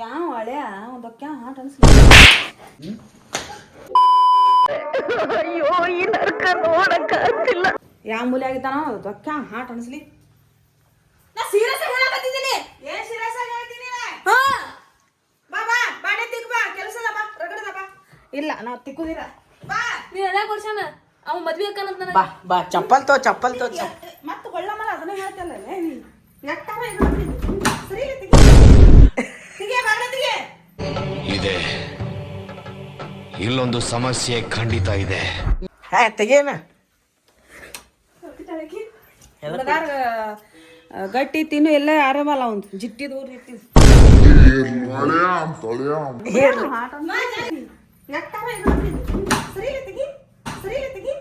ಯಾವ ಹಳೆಯ ಒಂದು ಹಾಟ್ ಅನ್ಸ್ಲಿ. ಅಯ್ಯೋ ಈ ನರ್ಕ ನೋಡಕ್ಕಾಗ್ತಿಲ್ಲ. ಯಾವ ಮೂಲೆ ಆಗಿದ್ದಾನ ದೊಕ್ಕ ಹಾಟ್ ಅನ್ಸ್ಲಿ. ನಾ ಸೀರಿಯಸ್ ಆಗಿ ಹೇಳಕತ್ತಿದ್ದೀನಿ. ಏನ್ ಸೀರಿಯಸ್ ಆಗಿ ಹೇಳ್ತೀನಿ? ಹಾ ಬಾ ಬಾ ಬಾಣೆ ತಿಕ್ ಬಾ, ಕೆಲಸದ ಬಾ, ರಗಡದ ಬಾ. ಇಲ್ಲ ನಾ ತಿಕ್ಕುದಿರ. ಬಾ ನೀ ಎಲ್ಲ ಕೊಡ್ಸಣ ಅವ ಮದ್ವೆ ಅಕ್ಕನಂತ ನನಗೆ. ಬಾ ಬಾ ಚಪ್ಪಲ್ ತೋ ಮತ್ತೆ ಹೊಳ್ಳ ಮೇಲೆ ಅದನ್ನ ಹೇಳ್ತಲ್ಲ ನೀ ಎಟ್ಟಾರ ಇದು ಸರಿ ತಿಗೆ ತಿಗೆ ಬಾಣೆ ತಿಗೆ. ಇದೆ ಇಲ್ಲೊಂದು ಸಮಸ್ಯೆ ಖಂಡಿತ ಇದೆ. ತೆಗೇನ ಗಟ್ಟಿ ತಿನ್ನು ಎಲ್ಲ ಆರಾಮಲ್ಲ ಒಂದು ಜಿಟ್ಟಿದ ಊರ್ ಇಟ್ಟಿದ್ ಸರಿ ತಿಗಿ ಸರಿ ತಿಗಿ.